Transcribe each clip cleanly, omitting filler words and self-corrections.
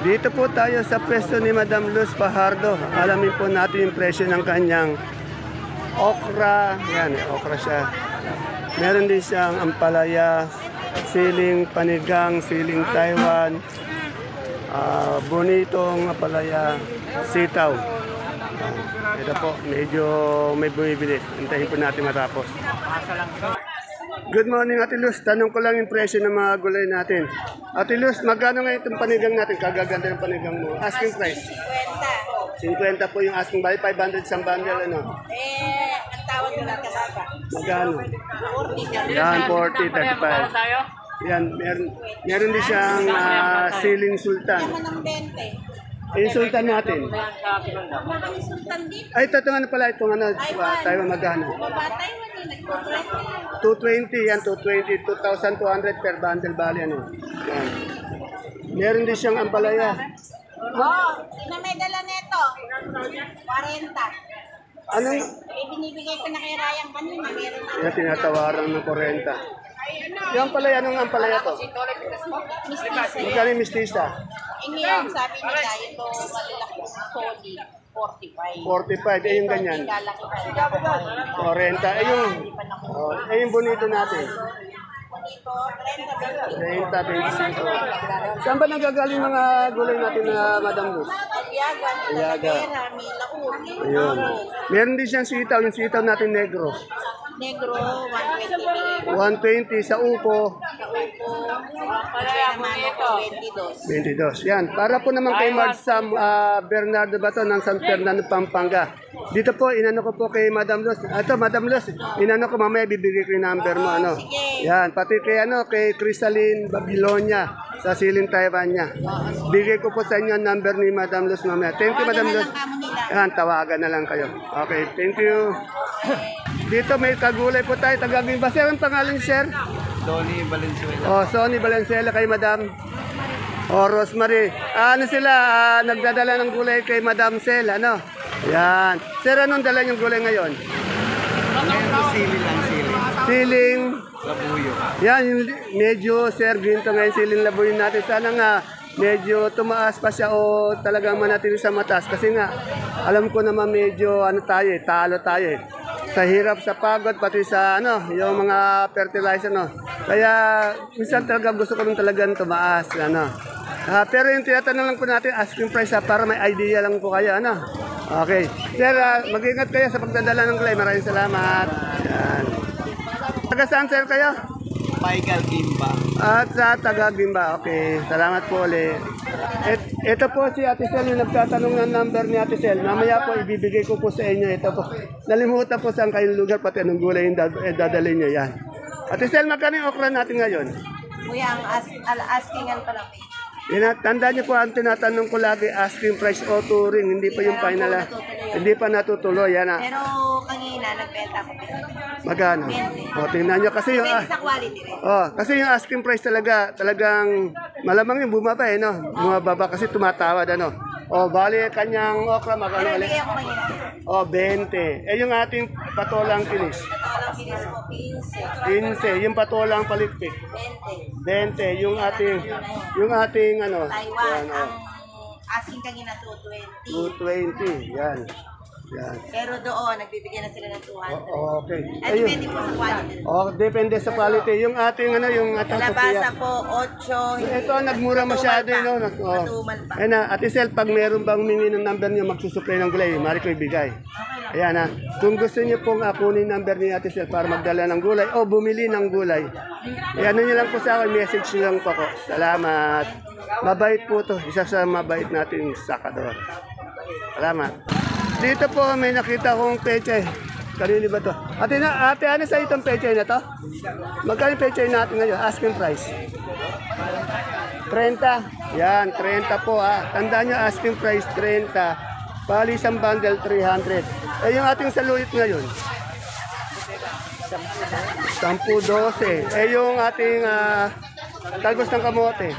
Dito po tayo sa pwesto ni Madam Luz Fajardo. Alamin po natin yung presyo ng kanyang okra. Yan, okra siya. Meron din siyang ampalaya, siling panigang, siling Taiwan, bonitong ampalaya, sitaw. Ito po, medyo may bumibili. Hintayin po natin matapos. Good morning, Ate Luz. Tanong ko lang yung presyo ng mga gulay natin. Ate Luz, magkano ngayon itong panigang natin? Kagaganda ng panigang mo. Asking price? 50 po yung asking value. 500 isang bundle, ano? Ang tawag nila kasaba. Magkano? 40. Yan, 40, 35. Yan, meron din siyang siling sultan. Naman ng 20. Yung sultan natin. Ang sultan dito. Ay, ito nga pala, itong ano, Taiwan magkano? Baba Taiwan yun. Nagpo-20 yan. 220, yan, 220, 2,200 per bundle bali, ano. Yan. Meron din siyang ampalaya. Na may dala nito. 40. Anong? Binibigay ko na kay Ryan kanina. Meron na. Yan, tinatawaran ng 40. Yung ampalaya, anong ampalaya to? Mistisa. Magkano yung mistisa? Ngayon, sabi nila, ito malalaki. Solid. 45. 45, eh yung ganyan. Lalaki pa. 40, eh yung bonito natin. Dito, 30, 30. 25. Saan ba nagagaling mga gulay natin na Madam Luz? Aliaga, Aliaga. Talavera, Milauri, Ayun. Meron din siyang sitaw, yung sitaw natin negro. Negro, 120. 120 sa upo. Sa upo, kaya naman ito, 22. 22. Yan. Para po naman kay Mark Sam Bernardo Bato ng San Fernando, Pampanga. Dito po, inano ko po kay Madam Luz. Ito, Madam Luz, inano ko mamaya bibigay ko yung number mo. Ano. Sige. Yan. Pati kay Crisaline Babilonia sa Siling Taiwan niya. Bigay ko po sa inyo ang number ni Madam Luz mamaya. Thank you, Madam Luz. Yan, tawagan na lang kayo. Okay, thank you. Dito may kagulay po tayo, taga-Bimba. Sir, ang pangalan, sir? Tony Valenzuela. Oh, Sonny Valenzuela kay Madam. Oh, Rosemary. Ano sila, nagdadala ng gulay kay Madam Sel, ano? Yan. Sir, anong dala yung gulay ngayon? Ngayon sili lang, sili. Siling. Labuyo. Yan, yung medyo, sir, ginto ngayon siling labuyo natin. Sana nga, medyo tumaas pa siya o talagang manatili sa mataas. Kasi nga, alam ko naman medyo, talo tayo eh. Sa hirap, sa pagod, pati sa yung mga fertilizer, no. Kaya minsan talaga gusto ko rin talagang tumaas, ano. Pero yung tinatanong lang po natin, asking price para may idea lang po kayo, ano. Okay. Sir, mag-ingat kayo sa pagdadala ng gulay. Maraming salamat. Yan. Taga saan, sir, kayo? Paigal Gimba. At sa taga-Bimba. Okay. Salamat po ulit. Ito po si Ate Sel, yung nagtatanong ng number ni Ate Sel. Mamaya po, ibibigay ko po sa inyo. Ito po. Nalimutan po saan kayong lugar, pati anong gulay yung dadalhin nyo. Yan. Ate Sel, magkano yung okra natin ngayon? Kuya, ang askingan pa lang. Tandaan niyo po, ang tinatanong ko lagi, asking price o touring. Hindi pa yung final. Hindi pa natutuloy. Yan. Pero kanina, nagbenta ko. Magkano? O, tingnan nyo. Kasi yung, Depende sa quality rin. kasi yung asking price talagang malamang yung bumaba no? Bumababa kasi tumatawad, ano? O, bali, kanyang okra, magkano Pero ulit? bigay ako kanina. O, 20. Eh, yung ating patolang kinis. Ito lang pinis ko, 15. 15. Yung patolang palitpik. 20. 20. Yung ating, ano? Taiwan, Yan, ang asking kanina 220. 220. Yan. Yan. Pero doon, nagbibigyan na sila ng 200. Okay. At depende po sa quality. Depende sa quality. Yung ating, yung ating Kalabasa po, 8. ito, nagmura masyado, no? Matumal pa. Ayan na, Ate Sel, pag meron bang humingi ng number niyo, magsusupply ng gulay, mari ko ibigay. Ayan na. Kung gusto niyo pong kunin number ni Ate Sel para magdala ng gulay o bumili ng gulay, ayan niyo lang po sa akin, message niyo lang po ako. Salamat. Mabait po to. Isa sa mabait nating sakador. Salamat. Dito po may nakita kong pechay. Kanili ba to? Ate, ano sa itong pechay na to? Magkano yung pechay natin ngayon? Asking price. 30. Yan, 30 po Tandaan nyo, asking price 30. Bali isang bundle 300. Eh yung ating saluyot ngayon? 10-12. Eh yung ating talbos ng kamote?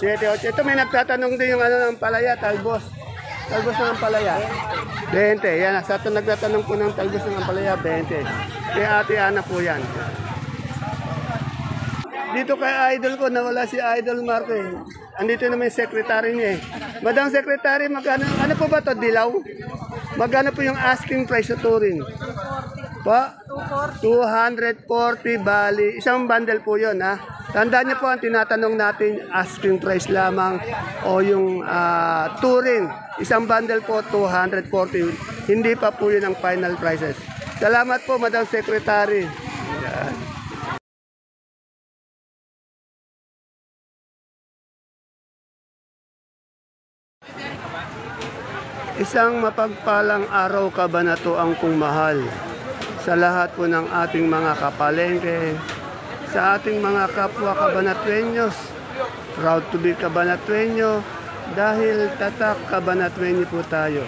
7-8. Ito may nagtatanong din yung ng palaya, talbos. Talbos ng ampalaya. 20. Yan. Sa ito nagtatanong po ng talbos ng ampalaya, 20. Kaya Ate Ana po yan. dito kay idol ko, nawala si Idol Marco eh. Andito naman yung secretary niya eh. Madam Secretary, magkano, ano po ba to dilaw? Magkano po yung asking price sa touring? Pa? 240 bali. Isang bundle po yun ha. Tandaan niyo po ang tinatanong natin, asking price lamang o yung touring. Isang bundle po, 240. Hindi pa po yun ang final prices. Salamat po, Madam Secretary. Yan. Isang mapagpalang araw kabanatuang kong mahal sa lahat po ng ating mga kapalengke, sa ating mga kapwa kabanatuenyos. Proud to be kabanatuenyo dahil tatak kabanatuenyo po tayo.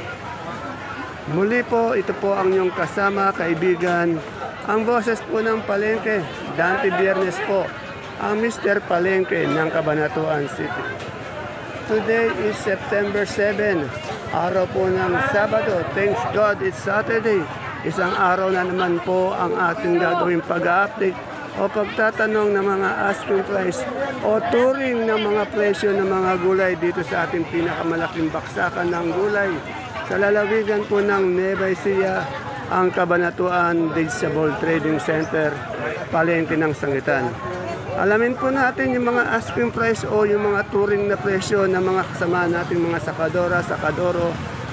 Muli po, ito po ang inyong kasama, kaibigan, ang boses po ng palengke, Dante Biernes po, ang Mr. Palengke ng Cabanatuan City. Today is September 7, araw po ng Sabado. Thanks God it's Saturday. Isang araw na naman po ang ating gagawing pag-update o pagtatanong ng mga asking price o touring ng mga presyo ng mga gulay dito sa ating pinakamalaking baksakan ng gulay. Sa lalawigan po ng Nueva Ecija, ang Cabanatuan Vegetable Trading Center, palengke ng Sangitan. Alamin po natin yung mga asking price o yung mga touring na presyo ng mga kasama nating mga sakadora, sakadoro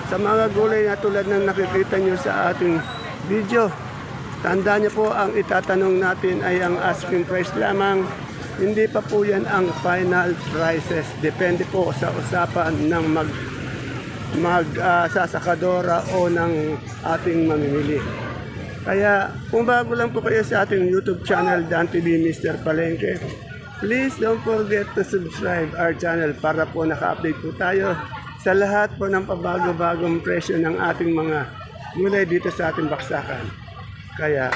sa mga gulay na tulad ng nakikita nyo sa ating video. Tandaan nyo po, ang itatanong natin ay ang asking price lamang. Hindi pa po yan ang final prices. Depende po sa usapan ng sasakadora o ng ating mamimili. Kaya kung bago lang po kayo sa ating YouTube channel, Dan TV Mr. Palengke, please don't forget to subscribe our channel para po naka-update po tayo sa lahat po ng pabago-bagong presyo ng ating mga gulay dito sa ating baksakan. Kaya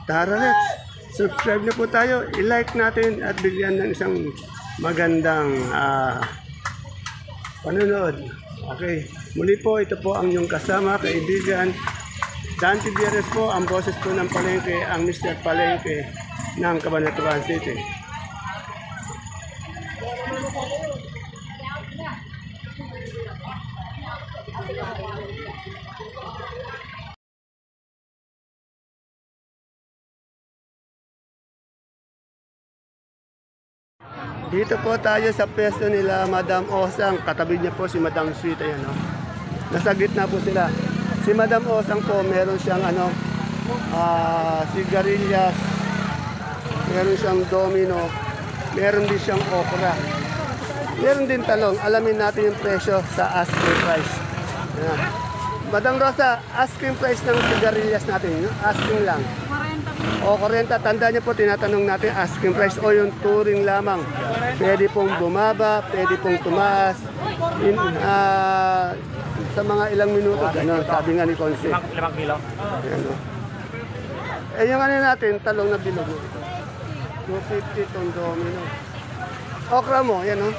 tara, let's subscribe na po tayo, i-like natin at bigyan ng isang magandang panonood. Okay, muli po, ito po ang inyong kasama, kaibigan, Dante Biernes po, ang boses po ng palengke, ang Mr. Palengke ng Cabanatuan City. Dito po tayo sa pwesto nila Madam Osang, katabi niya po si Madam Sweet, ayan o. Nasa gitna po sila. Si Madam Osang po, meron siyang sigarilyas, meron siyang domino, meron din siyang okra, meron din talong. Alamin natin yung presyo sa asking price. Ayan. Madam Rosa, asking price ng sigarilyas natin, asking lang. 40. O 40, tandaan niyo po, tinatanong natin asking price o yung touring lamang. Pwede pong bumaba, pwede pong tumaas. Sa mga ilang minuto, gano'n, sabi nga ni Conce. 5 kilo. Ano. Eh yung natin, talong na bilog. 250 itong domino. Okra mo, yan o.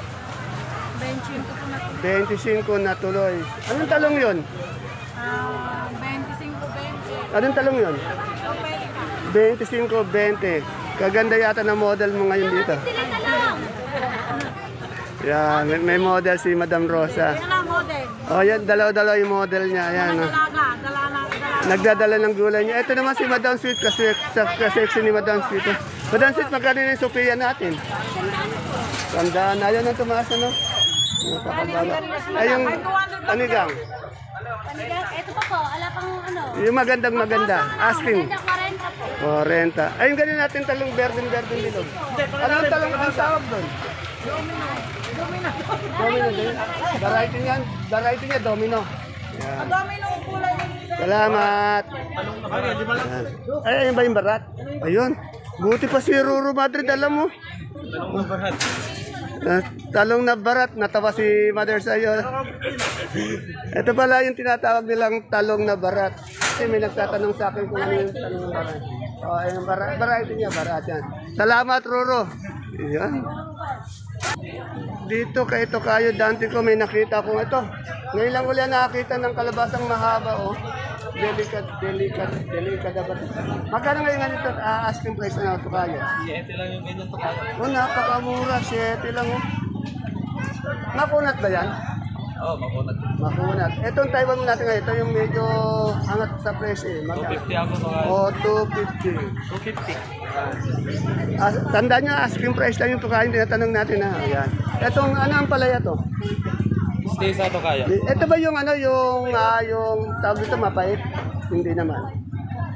25 na tuloy. Anong talong yun? 25-20. Anong talong yun? 25-20. Kaganda yata na model mo ngayon dito. Yan, may model si Madam Rosa. Yan ang model. Oh, yan, dalaw-dalaw yung model niya. Ayan, oh. Dalaga. Nagdadala ng gulay niya. Ito naman si Madam Sweet, kasexy ni Madam Sweet. Madam Sweet, magkano yung Sophia natin? Tandaan na yan ang tumaas, ano? Ay, yung anigang. Ito pa po, ala pang ano. Yung maganda. Asking. 40 po. 40. Ay, yung ganun natin talong berdeng bilog. Ano ang talong ang tawag doon? Domino din. Variety niya, domino. Yan. Domino kulay. Salamat. Yan. Ay, ayun ba yung barat? Ayun. Buti pa si Ruru Madrid, alam mo. Talong na barat, natawa si Mother sa'yo. Ito pala yung tinatawag nilang talong na barat. Kasi may nagtatanong sa akin kung ano yung talong na barat. O, yung variety niya, barat yan. Salamat, Ruru. Yan. Dito kay Tokayo Dante ko may nakita kong ito. Ngayon lang ulit nakakita ng kalabasang mahaba, oh. delicate ba? Magkano ngayon nga nito asking price na ito kayo? 7 lang yung ganyan to kaya. Oh, napakamura, 7 lang oh. Makunat ba yan? Oo, makunat. Makunat. Itong Taiwan mo natin ngayon, ito yung medyo angat sa presyo eh. 250 ako mga. Oh, 250. 250. Tandaan nyo, asking price lang yung tukain, tinatanong natin ha. Ayan. Itong ano ang palaya to? Stay sa to kaya. Ito ba yung ano, yung tawag dito mapait? Hindi naman.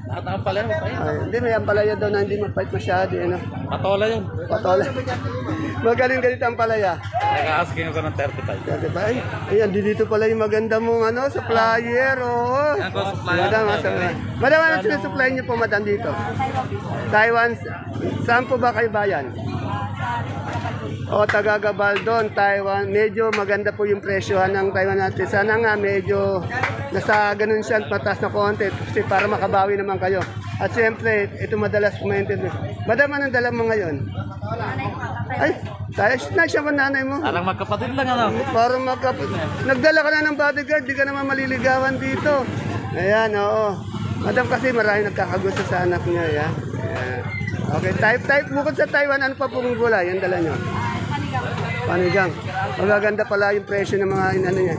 Nakataka pala mo pa Ay, hindi, may ampalaya daw na hindi mapait masyado. Ano? Patola yun. Patola. Magaling ganito ang palaya. Naka-asking ako ng 35. Dati ba? Ay, ayan, dito pala yung maganda mong ano, supplier. Oo. Yan ko, supplier. Madam, madam, ano sinusupply niyo po, madam, dito? Taiwan. Saan po ba kayo bayan? O, Tagagabaldon, Taiwan. Medyo maganda po yung presyohan ng Taiwan natin. Sana nga medyo nasa ganun siya, mataas na konti. Kasi para makabawi naman kayo. At siyempre, ito madalas kumaintindihan. Madam, anong dala mo ngayon? Ay, tayo na siya ba nanay mo? Parang magkapatid lang ano. Parang nagdala ka na ng bodyguard, di ka naman maliligawan dito. Ayan, oo. Madam kasi marami nagkakagusto sa anak niya, yan. Ayan. Okay, type. Bukod sa Taiwan, ano pa pong gulay? Yan dala nyo? Panigang. Magaganda pala yung presyo ng mga inano niya.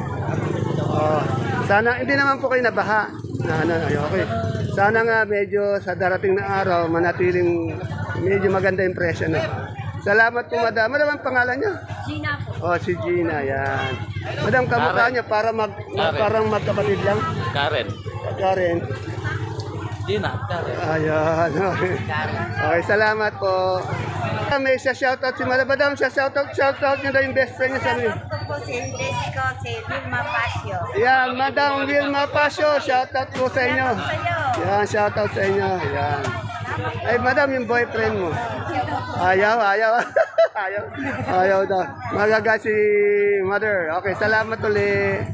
Oh. Sana, hindi naman po kayo nabaha. Okay. Sana nga medyo sa darating na araw, manatiling medyo maganda yung presyo na. Salamat po, madam. Madam, ang pangalan niyo? Gina po. Oh, si Gina, yan. Madam, kamukha niya para parang magkapatid lang. Karen. Gina, Karen. Ayan. Okay, salamat po. May shoutout si Madam. Madam, shoutout niya daw yung best friend niya sa amin. Shoutout po si Jessica, si Vilma Pasio. Yan, Madam Vilma Pasio, shoutout po sa inyo. Yan, shoutout sa inyo. Yan. Ay, Madam, yung boyfriend mo. Ayaw. Ayaw daw. Magaga si Mother. Okay, salamat ulit.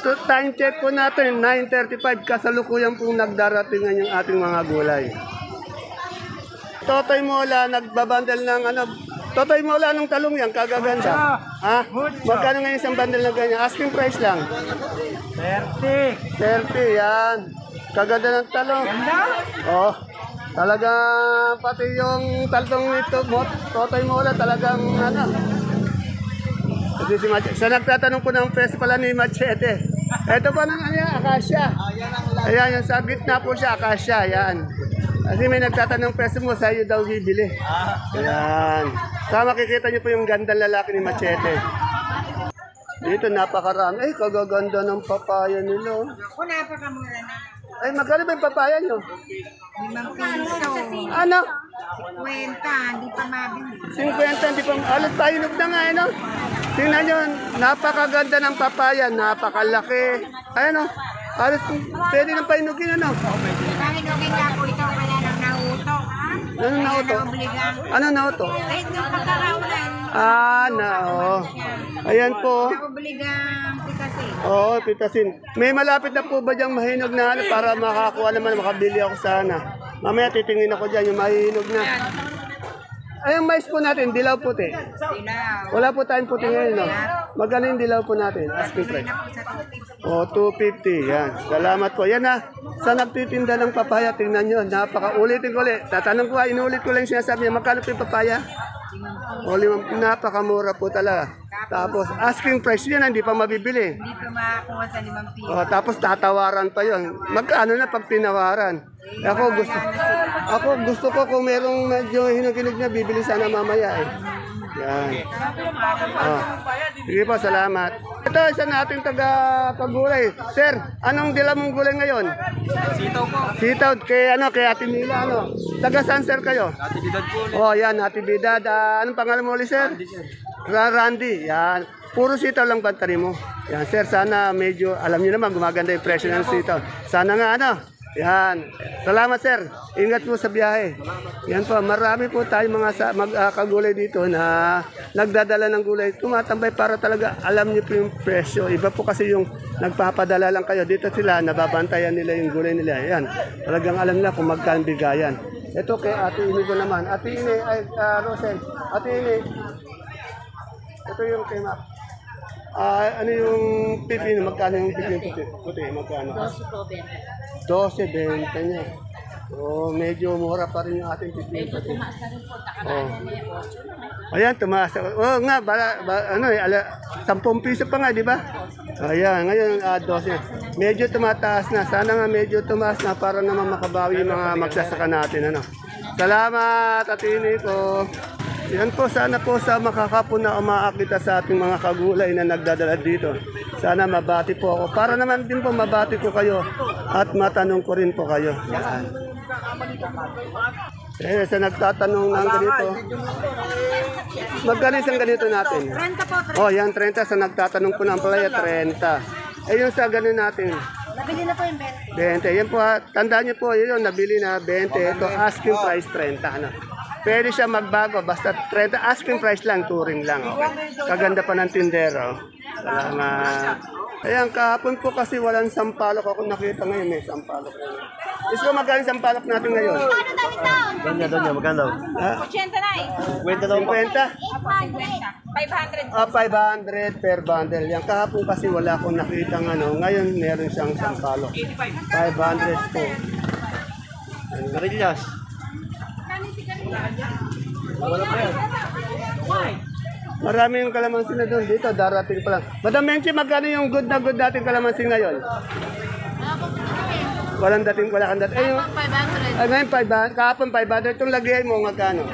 So, time check po natin, 9:35, kasalukuyan pong nagdarating yung ating mga gulay. Totoy Mola, nagbabandal ng ano, Totoy Mola ng talong yan, kagaganda. Ha? Magkano ngayon isang bandal na ganyan? Asking price lang. 30, yan. Kaganda ng talong. Oh, talagang pati yung talong nito, Totoy Mola, talagang ano. Kasi si Machete. Sa nagtatanong po ng press pala ni Machete. Ito pa ng ano yan, akasya. Ayan, yung sa gitna po siya, akasya. Ayan. Kasi may nagtatanong press mo, sa'yo daw bibili. Ayan. Saka makikita niyo po yung gandang lalaki ni Machete. Dito napakarami. Ay, kagaganda ng papaya nila. Kung napakamura na. Ay, magkano ba yung papaya nyo? 5 piso. Ano? 50, hindi pa mabili. 50, hindi pa. Alos tayo na nga, ano? Tingnan nyo, napakaganda ng papaya, napakalaki. Ayan o, alos pwede nang painugin, ano? Pahinugin nga po ito, wala nang nauto. Ano nauto? Ano nauto? Ay, nung pagkaraulan. Oo. Ayan po. Obligang pitasin. Oo, pitasin. May malapit na po ba diyang mahinog na ano para makakuha naman, makabili ako sana. Mamaya titingin ako dyan, yung mahinog na. Ay, ang mais po natin, dilaw puti. Dilaw. Wala po tayong puti ngayon, no? Magkano yung dilaw po natin? Asking price. O, 250. Yan. Salamat po. Yan na. Sa nagtitinda ng papaya, tingnan nyo. Ulitin ko ulit. Tatanong ko, inulit ko lang yung sinasabi niya. Magkano po yung papaya? O, napakamura po talaga. Tapos, asking price yan, hindi pa mabibili. Hindi pa makakuha sa 5 piso. O, tapos tatawaran pa yon. Magkano na pag tinawaran? Ako gusto ko kung merong medyo hinog-hinog na, bibili sana mamaya eh. Yan. Sige po, salamat. Ito, isa nating taga-pagulay. Sir, anong dila mong gulay ngayon? Sitaw po. Sitaw, kay Ate Mila, ano? Taga saan, sir, kayo? Natividad po. Oh, yan, Natividad. Anong pangalan mo ulit, sir? Randy, yan. Puro sitaw lang bantari mo. Yan, sir, sana medyo, alam niyo naman, gumaganda yung presyo ng sitaw. Sana nga, ano? Yan. Salamat, sir. Ingat po sa biyahe. Yan po, marami po tayong mga kagulay dito na nagdadala ng gulay. Tumatambay para talaga alam niyo po yung presyo. Iba po kasi yung nagpapadala lang kayo. Dito sila, nababantayan nila yung gulay nila. Yan. Talagang alam nila kung magkano bigayan. Ito kay Ate Ini ko naman. Ate Ini, Rosel. Ate Ini. Ito yung kay Mac. Ano yung pipino? Magkano yung pipino puti? Magkano? 12, benta niya. Oh, medyo mura pa rin yung ating pipino puti. Oh. Ayan, tumaas. Oh, nga, ano eh, 10 piso pa nga, di ba? Ayan, ngayon 12. Medyo tumataas na. Sana nga medyo tumaas na para naman makabawi yung mga magsasaka natin. Ano? Salamat, Atini ko. Yan po, sana po sa makakapon na umaakita sa ating mga kagulay na nagdadala dito. Sana mabati po ako. Para naman din po mabati ko kayo at matanong ko rin po kayo. Yan. Sa nagtatanong ng ganito, magkano isang ganito natin? 30 po. Oh, yan 30. Sa nagtatanong po ng palaya, 30. Yung sa ganun natin, Nabili na po yung 20. 20. Yan po, tandaan niyo po, yun, nabili na 20. Ito, asking price 30. Ano? Pwede siya magbago, basta 30. Asking price lang, touring lang. Okay. Kaganda pa ng tindero. Salamat. Ayan, kahapon po kasi walang sampalok ako nakita ngayon. May sampalok. Gusto ko magkano sampalok natin ngayon? Donya, maganda. Ha? 80 na eh. 50 daw 50? 500. 500 per bundle. Yan kahapon kasi wala akong nakita ano. Ngayon meron siyang sampalok. 500 po. Marillas. Maraming kalamansi na doon. Dito, darating pa lang. Madam Menchi, magkano yung good na good dating kalamansi ngayon? Walang dating, wala kang dating. Yung, 500. ngayon 500, kahapon 500. Itong lagihay mo, magkano?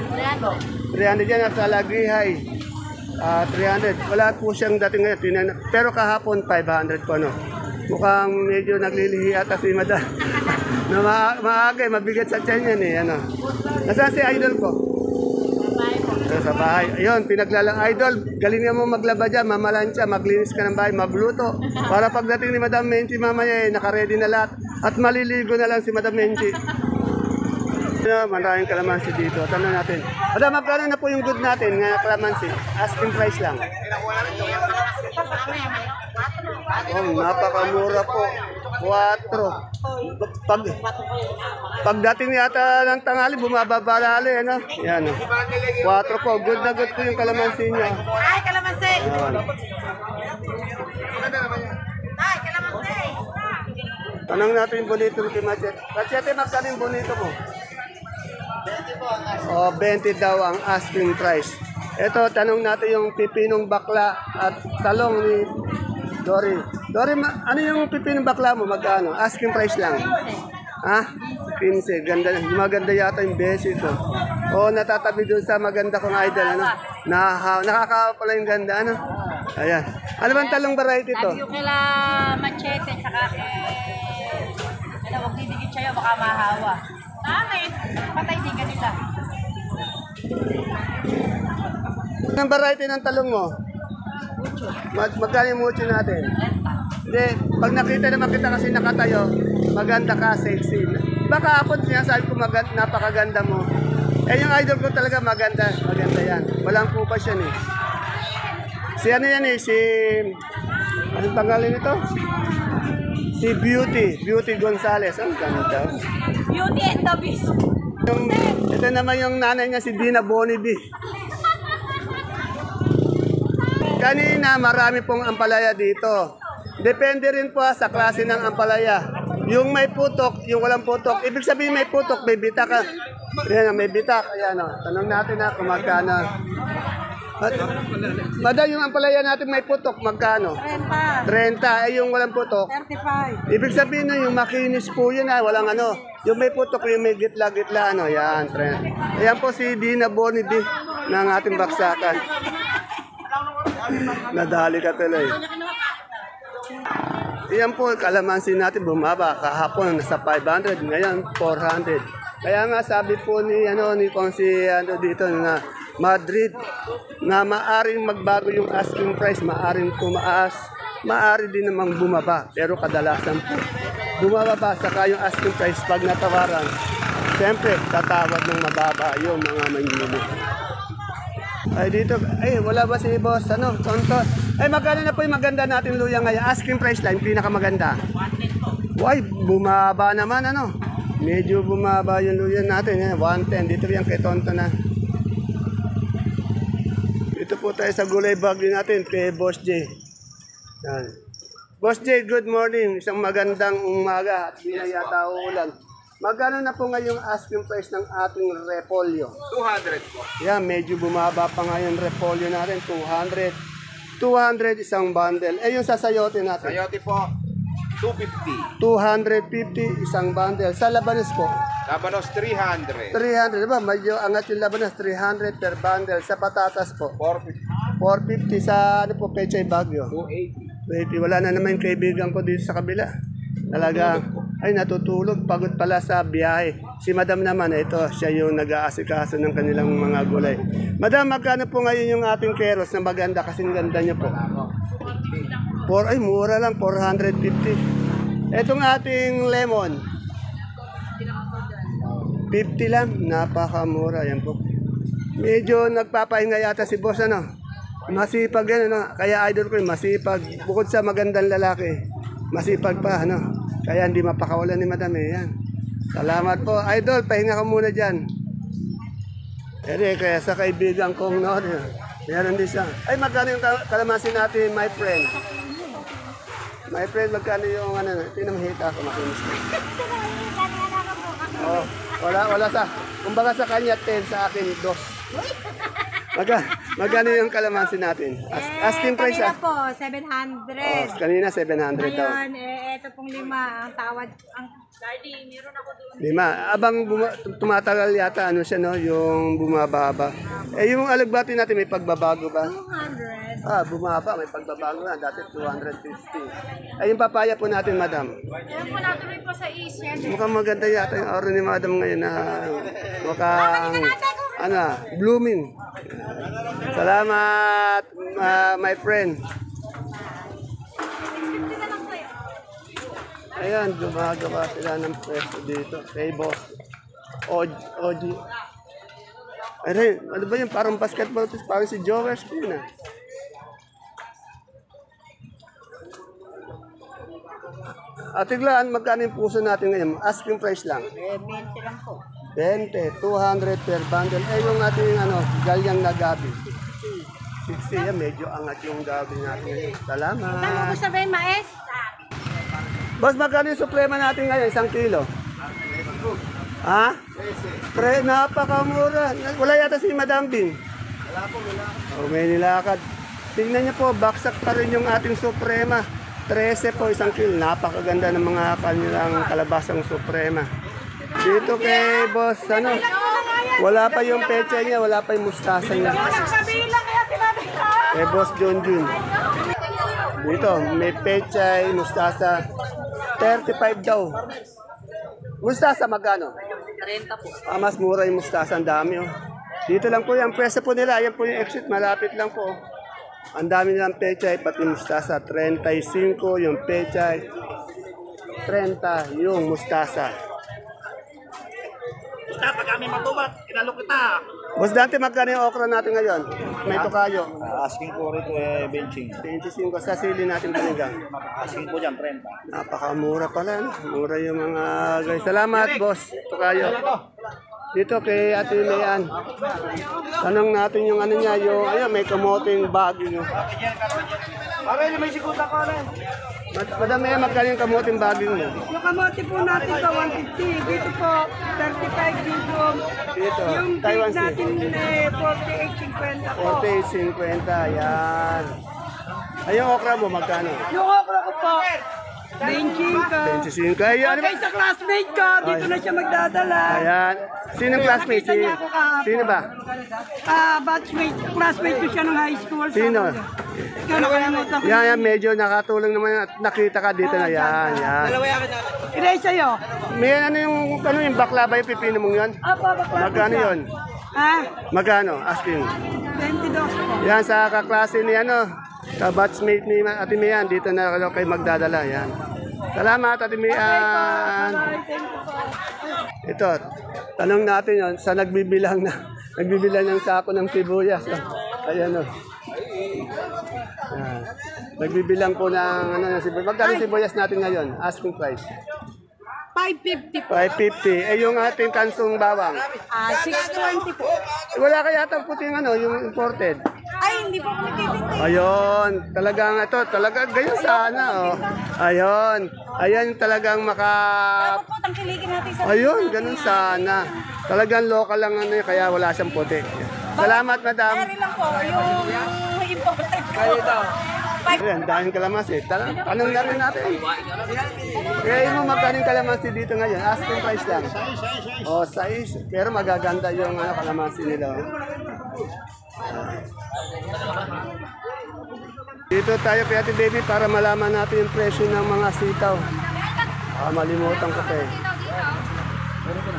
300 yan, nasa lagihay. 300. Wala po siyang dating ngayon. Pero kahapon 500 po, no? Mukhang medyo naglilihi ata si Madam. Na maaga, mabigat sa tiyan yan eh. Ano? Nasaan si idol ko? Sa bahay. Ayun, pinaglalang idol. Galingan mo maglaba dyan, mamalansya, maglinis ka ng bahay, magluto. Para pagdating ni Madam Menchi mamaya, nakaredy na lahat. At maliligo na lang si Madam Menchi. Maraming kalamansi dito. Tanong natin. Madam, magkano na po yung good natin ng kalamansi? Asking price lang. Oh, napakamura po. 4. Pagdating yata ng tanghali, bumababa lalo, ano? Yan, 4 po. Good na good po yung kalamansi niya. Ay, kalamansi! Ayan. Ay, kalamansi! Tanong natin yung bonito mo kay Machete. Machete, magkano yung bonito mo? 20 daw ang asking price. Ito, tanong natin yung pipinong bakla at talong ni Dory. Dory, ano yung pipinong bakla mo? Magkano? Asking price lang. Ha? 15. Ganda, maganda yata yung besi ito. O, natatabi dun sa maganda kong idol. Ano? Nakakawa pala yung ganda. Ano? Ayan. Ano bang talong variety ito? Sabi ko kila Machete, saka huwag didikit sa'yo, baka mahawa. Amin, patay di ka nila. Anong variety ng talong mo? Magkano yung mucho natin? Hindi, pag nakita naman kita kasi nakatayo, maganda ka, sexy. Baka ako sinasabi ko napakaganda mo. Yung idol ko talaga maganda yan. Walang pupas yan eh. Si ano yan eh, anong pangalan nito? Si Beauty Gonzales. Ang ganda. Beauty and the Beast. Ito naman yung nanay niya, si Dina Bonibi. Kanina, marami pong ampalaya dito. Depende rin po sa klase ng ampalaya. Yung may putok, yung walang putok. Ibig sabihin may putok, may bitak. Ayan, may bitak. Ayan, tanong natin na kung magkano. Madam, yung ampalaya natin may putok, magkano? 30. 30. Yung walang putok? 35. Ibig sabihin na yung makinis po yun, walang ano. Yung may putok, yung may gitla-gitla, ano. Yan, 30. Ayan po si Dina Bonibi ng ating baksakan. Nadali ka tuloy. Yan po, kalamansi natin bumaba. Kahapon nasa 500, ngayon 400. Kaya nga sabi po ni Konsi dito na Madrid na maaring magbago yung asking price, maaring tumaas, maari din namang bumaba. Pero kadalasan po, bumababa saka yung asking price pag natawaran. Siyempre, tatawad ng mababa yung mga manginili. Ay dito, wala ba si boss? Tonto. Magkano na po yung maganda natin luya ngayon? Asking price lang, pinakamaganda. Why, bumaba naman Medyo bumaba yung luya natin. 110, dito yan kay Tonto na. Dito po tayo sa gulay bagyo natin, kay Boss J. Yan. Boss Jay, good morning. Isang magandang umaga at di na yata uulan. Magkano na po ngayong asking price ng ating repolyo? 200 po. Yan, medyo bumaba pa ngayon repolyo natin. 200. 200 isang bundle. Eh yung sa sayote natin? Sayote po, 250. 250 isang bundle. Sa labanos po? Labanos, 300. 300. Diba? Medyo angat yung labanos. 300 per bundle. Sa patatas po? 450. 450 sa ano po, Pechay Bagyo. 280. Wait, wala na naman yung kaibigan ko dito sa kabila. Talaga, ay natutulog, pagod pala sa biyahe. Si Madam naman, ito, siya yung nag-aasikaso ng kanilang mga gulay. Madam, magkano po ngayon yung ating keros na maganda kasing ganda niya po? Ay, mura lang, 450. Etong ating lemon, 50 lang, napakamura, yan po. Medyo nagpapahinga yata si boss, ano? Masipag yan, ano? Kaya idol ko yung masipag. Bukod sa magandang lalaki, masipag pa, ano? Kaya hindi mapakawalan ni Madam, eh. Yan. Salamat po. Idol, pahinga ka muna dyan. Kaya sa kaibigan kong, no? Meron din siya. Ay, magkano yung kalamansi natin, my friend? My friend, magkano yung, ano, tinamahita ako, makinis ko. Oh, wala sa, kumbaga sa kanya, 10, sa akin, 2. Magkano yung kalamansi natin? Asking price Kanina po, 700. Kanina 700 daw. Ngayon, ito pong 5 ang tawad. Ang meron ako doon. 5. Abang tumatagal yata ano siya no, yung bumababa. Eh yung alagbati natin may pagbabago ba? 200. Bumaba, may pagbabago na. Dati 250. Ay yung papaya po natin, madam. Yan po natuloy po sa Asian. Mukhang maganda yata yung oro ni madam ngayon na mukhang blooming. Salamat, my friend. Ayan, gumagawa sila ng pwesto dito. Kay boss. Oji. Ayun, ano ba yun? Parang basketball. Parang si Joel Spin, ah. Tiglaan, magkano yung puso natin ngayon? Asking price lang. 20 lang po. 20, 200 per bundle. Eh, yung ating galyang na gabi. 60 yan, medyo angat yung gabi natin ngayon. Salamat. Ano mo sabihin, Maes? Boss, magkano yung suprema natin ngayon? 1 kilo? Ha? Napakamura. Wala yata si Madam Bing. Wala. May nilakad. Tingnan niyo po, baksak pa rin yung ating suprema. 13 po 1 kilo. Napakaganda ng mga kanilang kalabasang suprema. Dito kay boss, wala pa yung pecha niya, wala pa yung mustasa niya. Kay boss John Jun. Dito, may pechay, mustasa, 35 daw. Mustasa magkano? 30 po. Mas mura yung mustasa, ang dami oh. Dito lang po yung pwesto po nila, ayan po yung exit, malapit lang po. Ang dami nilang pechay, pati mustasa, 35 yung pechay, 30 yung mustasa. Pag kami matubat, inalo kita. Boss Dante, magkano yung okra natin ngayon? May tukayo. Asking ko rito benching. 25 sa sili natin panigang. Asking ko dyan, 30. Napakamura pala, no? Mura yung mga guys. Salamat, boss. Tukayo. Dito kay Ate Mayan. Tanong natin yung ano niya, yung may kamoting bagyo. Pare, may sikuta ko rin. Madam Mayan, magkano yung kamoting bagyo mo? Yung kamote po natin sa 150. Dito po, 35 dito. Dito, Yung Taiwan big Sea. natin 48.50 po. 48.50, yan. Ay, yung okra mo, magkano? Yung okra ko po, 25. 25. Ay, ano ba? Okay, sa classmate ko, dito na siya magdadala. Ayan. Sinong classmate? Nakita niya ako kahapon. Sino ba? Batchmate, classmate ko siya ng high school. Sino? Kaya nakalimutan ko. Yan, medyo nakatulong naman at nakita ka dito na yan. Iray sa'yo. May yung bakla ba yung pipino mong yan? Magkano yun? Ha? Magkano? Asking. 22 po. Yan, sa kaklase ni sa batchmate ni Ate Mian, dito na kayo magdadala. Yan. Salamat, Ate Mian. Ito, tanong natin yon sa nagbibilang ng sako ng sibuyas. Ayan o. Yan. Nagbibilang po ng sibuyas. Magkano sibuyas natin ngayon? Asking price. 550 po. 550. Eh, yung ating kansong bawang. 620 po. Wala kaya yata puting yung imported. Ay, hindi po ako nagtitinda. Ayun, talagang ito, talagang ganyan sana, oh. Ayun, ayan talagang Dapat po, tangkilikin natin sa... ayun, ganun sana. Talagang local lang ano, kaya wala siyang puti. Salamat, madam. Kaya rin lang po, yung important ko. Kayo daw. Ayan, dahil kalamansi. Tanong na rin natin. Kaya mo magkano yung kalamansi dito ngayon? Asking price lang. O, size. Pero magaganda yung kalamansi nila. Dito tayo kay Ate Baby para malaman natin yung presyo ng mga sitaw. Malimutan ko pa eh.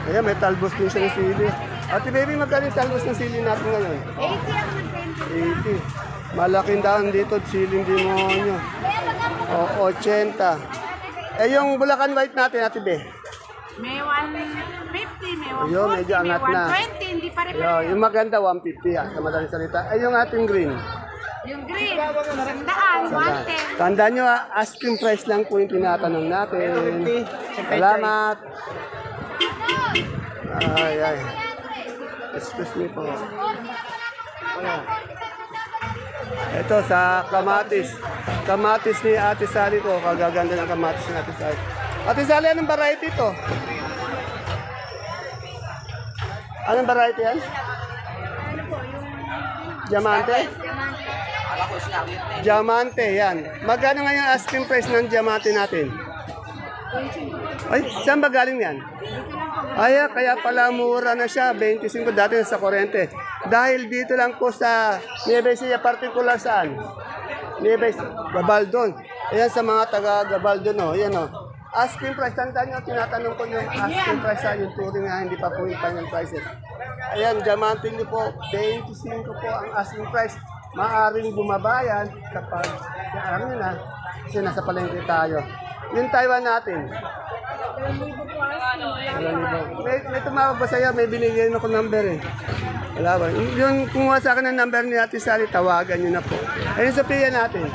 Ayan, may talbos din siya ng sili. Ate Baby, magkano yung talbos ng sili natin ngayon? 80 ako ng 80. Malaking daan dito, siling demonyo. O, 80. Eh, yung Bulacan White natin, Ate Be. May 150, may 140, Ayun, medyo may angat na. 120, hindi pa rin. Ayun, yung maganda, 150 sa madaling salita. Eh, yung ating green. Yung green, 100, 110. Tandaan nyo, asking price lang po yung tinatanong natin. Salamat. Ay. Excuse me po. Ito sa kamatis. Kamatis ni Ate Sally ko. Kagaganda ng kamatis ni Ate Sally. Ate Sally, anong variety ito? Anong variety yan? Diamante? Diamante, yan. Magkano nga yung asking price ng diamante natin? Ay, saan ba galing yan? Ay, kaya pala mura na siya, 25 dati sa 40. Dahil dito lang po sa Nueva Ecija, particular saan? Nueva Ecija, Gabaldon. Ayan sa mga taga Gabaldon, no? Ayan, no? Asking price, tandaan nyo, tinatanong ko yung asking price sa yung turing nga, hindi pa po yung kanyang prices. Ayan, diamante nyo po, 25 po ang asking price. Maaring bumabayan kapag sa amin na, kasi nasa palengke tayo. Yung Taiwan natin, may tumawag ba sa'yo? May binigyan ako number eh. Wala ba? Yung kumuha sa akin ng number ni Ate Sally, tawagan nyo na po. Ayun sa Sophia natin.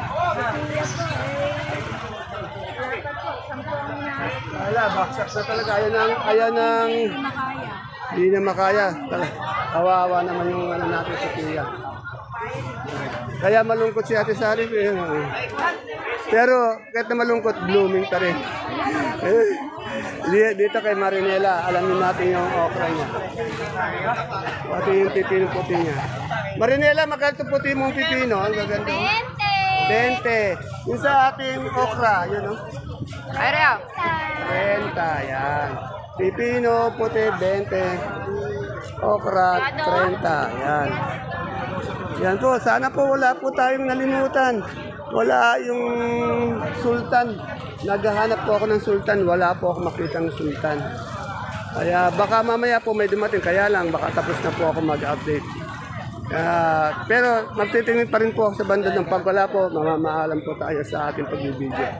Wala, baksak na talaga. Ayaw nang hindi na makaya. Kawawa naman yung natin sa Sophia. Kaya malungkot si Ate Sally. Pero kahit na malungkot, blooming pa rin. Dito kay Marinela, alamin natin yung okra niya. Pati yung pipino puti niya. Marinela, magkano puti mong pipino? Ang gaganda. 20. Yung sa ating okra, yun o. 30, yan. Pipino puti, 20. Okra, 30, yan. Yan po, sana po wala po tayong nalimutan. Wala yung sultan. Naghahanap po ako ng sultan. Wala po ako makitang sultan. Kaya baka mamaya po may dumating. Kaya lang, baka tapos na po ako mag-update. Pero magtitingin pa rin po ako sa banda ng pag wala po. Mamamaalam po tayo sa ating pagbibideo.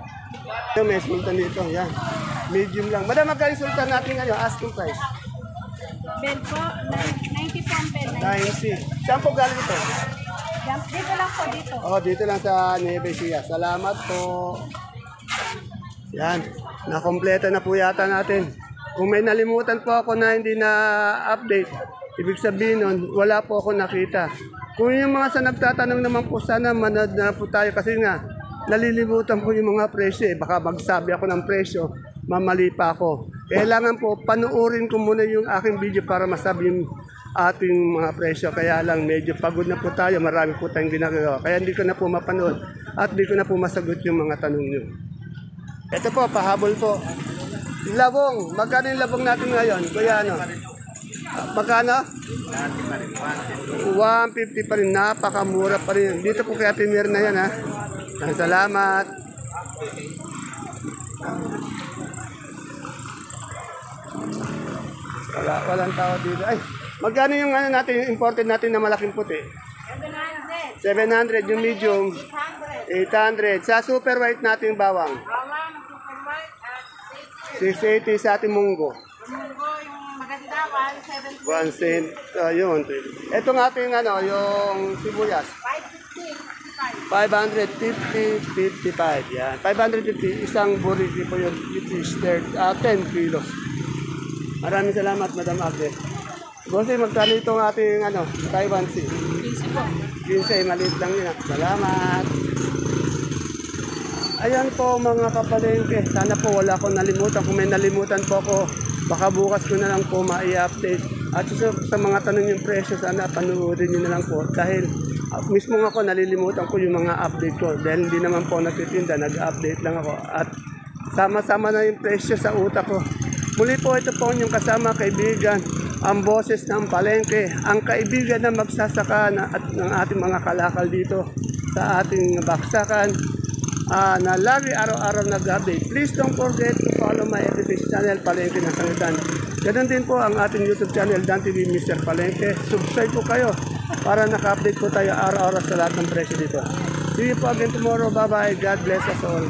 May sultan dito. Yan. Medium lang. Madam, magkano yung sultan natin ngayon? Asking price. Bed po, 90 po ang bed. 90. Saan po galing ito? Dito lang po, dito. Oh, dito lang sa Nueva Ecija. Salamat po. Yan. Nakompleta na po yata natin. Kung may nalimutan po ako na hindi na update, ibig sabihin nun, wala po ako nakita. Kung yung mga sa nagtatanong naman po, sana manood na po tayo kasi nga, nalilimutan po yung mga presyo eh. Baka magsabi ako ng presyo, mamali pa ako. Kailangan po, panuorin ko muna yung aking video para masabi yung ating mga presyo. Kaya lang, medyo pagod na po tayo. Marami po tayong ginagawa. Kaya hindi ko na po mapanood at hindi ko na po masagot yung mga tanong nyo. Ito po, pahabol po. Labong. Magkano yung labong natin ngayon? Kuya, ano? Magkano? 150 pa rin. Napakamura pa rin. Dito po kay Ate Mirna yan, ha? Salamat. Walang tao dito. Ay, magkano yung ano natin, yung imported natin na malaking puti? 700 yung medium. 800. Sa super white natin yung bawang. 680 sa ating munggo. Munggo, yung maganda, 170. 1 cent. Ayun. Ito nga ating ano, yung sibuyas. 550, 55. Yan. 550. Isang buriki po yun. It is 10 kilos. Maraming salamat, Madam Agnes. Bossy, magkano itong ating ano, Taiwan Sea? 15 po. 15, maliit lang yun. Salamat. Ayan po mga kapalengke. Sana po wala akong nalimutan. Kung may nalimutan po ako, baka bukas ko na lang po ma-update. At sa mga tanong yung presyo, sana panuorin nyo na lang po. Dahil mismo ako nalilimutan ko yung mga update ko. Dahil hindi naman po nagtitinda, nag-update lang ako. At sama-sama na yung presyo sa utak ko. Muli po ito po yung kasama kaibigan, ang boses ng palengke, ang kaibigan na magsasaka at ng ating mga kalakal dito sa ating baksakan. Na lagi araw-araw nag-update. Please don't forget to follow my FB channel, Palengke ng Sangitan. Ganun din po ang ating YouTube channel, Dan TV Mr. Palengke. Subscribe po kayo para naka-update po tayo araw-araw sa lahat ng presyo dito. See you po again tomorrow. Bye-bye. God bless us all.